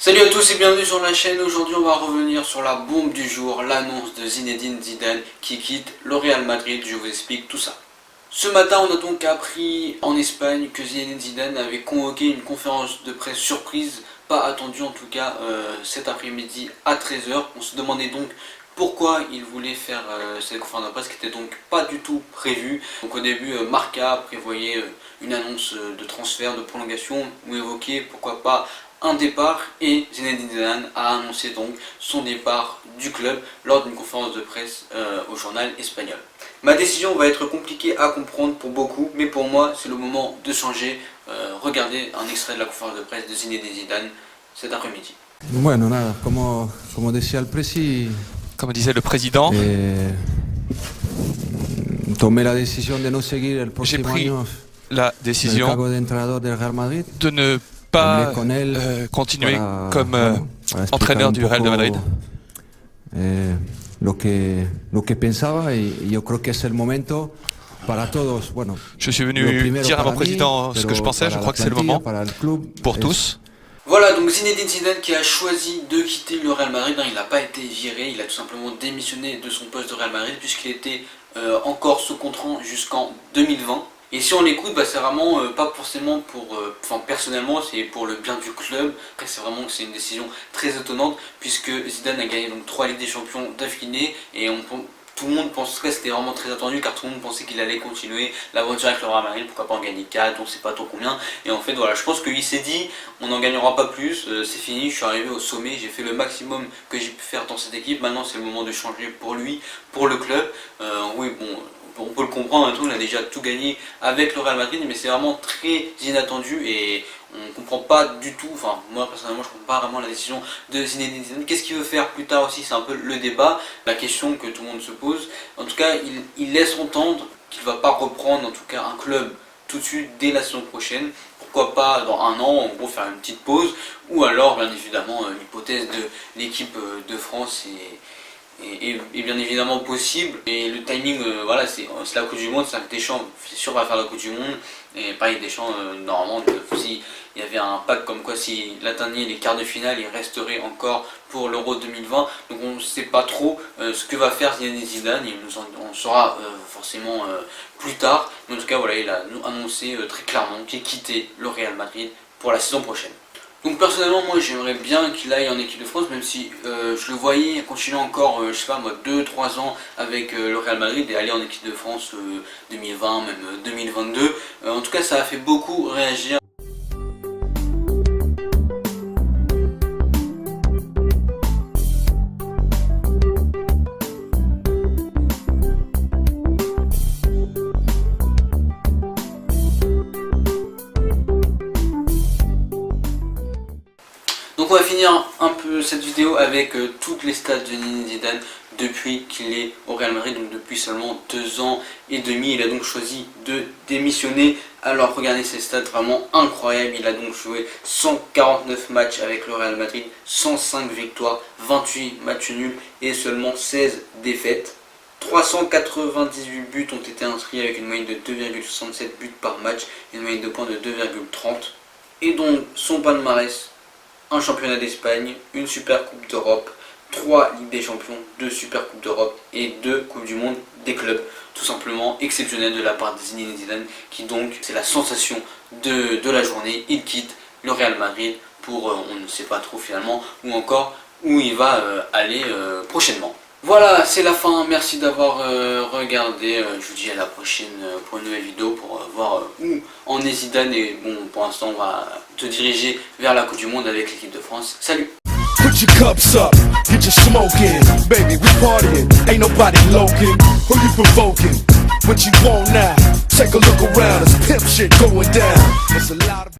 Salut à tous et bienvenue sur la chaîne. Aujourd'hui on va revenir sur la bombe du jour, l'annonce de Zinedine Zidane qui quitte le Real Madrid. Je vous explique tout ça. Ce matin on a donc appris en Espagne que Zinedine Zidane avait convoqué une conférence de presse surprise, pas attendue en tout cas cet après-midi à 13 h. On se demandait donc pourquoi il voulait faire cette conférence de presse qui n'était donc pas du tout prévue. Donc au début Marca prévoyait une annonce de transfert, de prolongation ou évoquait pourquoi pas un départ, et Zinedine Zidane a annoncé donc son départ du club lors d'une conférence de presse au journal espagnol. Ma décision va être compliquée à comprendre pour beaucoup, mais pour moi c'est le moment de changer. Regardez un extrait de la conférence de presse de Zinedine Zidane cet après-midi. Bueno, nada, como decía el presi, comme disait le président, tomé la décision de no seguir el j'ai próximo pris año la décision cargo de entrenador del Real Madrid. de ne pas continuer comme entraîneur du Real de Madrid. Lo que pensaba, y yo creo que es el momento para todos. Bueno, je suis venu dire à mon président ce que je pensais. Je crois que c'est le moment pour tous. Voilà donc Zinedine Zidane qui a choisi de quitter le Real Madrid. Il n'a pas été viré, il a tout simplement démissionné de son poste de Real Madrid puisqu'il était encore sous contrat jusqu'en 2020. Et si on l'écoute, c'est vraiment pas forcément pour, personnellement c'est pour le bien du club. Après c'est vraiment que c'est une décision très étonnante puisque Zidane a gagné donc 3 Ligues des Champions d'affilée et tout le monde pensait que c'était vraiment très attendu car tout le monde pensait qu'il allait continuer l'aventure avec le Real Madrid, pourquoi pas en gagner 4, on sait pas trop combien. Et en fait voilà, je pense qu'il s'est dit on n'en gagnera pas plus, c'est fini, je suis arrivé au sommet, j'ai fait le maximum que j'ai pu faire dans cette équipe, maintenant c'est le moment de changer pour lui, pour le club. Oui bon, on peut le comprendre, il a déjà tout gagné avec le Real Madrid, mais c'est vraiment très inattendu et on ne comprend pas du tout, enfin moi personnellement je ne comprends pas vraiment la décision de Zinedine Zidane. Qu'est-ce qu'il veut faire plus tard aussi, c'est un peu le débat, la question que tout le monde se pose. En tout cas il laisse entendre qu'il ne va pas reprendre en tout cas un club tout de suite dès la saison prochaine. Pourquoi pas dans un an, en gros faire une petite pause, ou alors bien évidemment l'hypothèse de l'équipe de France est bien évidemment possible. Et le timing, voilà, c'est la Coupe du Monde, c'est Deschamps, c'est sûr va faire la Coupe du Monde. Et pareil, Deschamps, normalement, s'il y avait un pacte comme quoi s'il atteignait les quarts de finale, il resterait encore pour l'Euro 2020. Donc on ne sait pas trop ce que va faire Zinedine Zidane, on saura forcément plus tard. Mais en tout cas, voilà, il a annoncé très clairement qu'il quittait le Real Madrid pour la saison prochaine. Donc personnellement moi j'aimerais bien qu'il aille en équipe de France, même si je le voyais continuer encore, je sais pas moi, 2-3 ans avec le Real Madrid et aller en équipe de France 2020, même 2022. En tout cas ça a fait beaucoup réagir. Donc on va finir un peu cette vidéo avec toutes les stats de Zinedine Zidane depuis qu'il est au Real Madrid, donc depuis seulement 2 ans et demi. Il a donc choisi de démissionner. Alors regardez ces stats vraiment incroyables. Il a donc joué 149 matchs avec le Real Madrid, 105 victoires, 28 matchs nuls et seulement 16 défaites. 398 buts ont été inscrits avec une moyenne de 2,67 buts par match et une moyenne de points de 2,30. Et donc son palmarès: un championnat d'Espagne, une super coupe d'Europe, 3 Ligues des Champions, 2 super coupes d'Europe et 2 coupes du monde des clubs. Tout simplement exceptionnel de la part de Zinedine Zidane qui donc c'est la sensation de la journée. Il quitte le Real Madrid pour on ne sait pas trop finalement où encore où il va aller prochainement. Voilà, c'est la fin, merci d'avoir regardé, je vous dis à la prochaine pour une nouvelle vidéo pour voir où en est Zidane. Et bon, pour l'instant on va te diriger vers la Coupe du Monde avec l'équipe de France. Salut! Put your cups up, get your smoke in, baby, we partying, ain't nobody loking, who you provoking, what you want now, take a look around, it's pimp shit going down, there's a lot of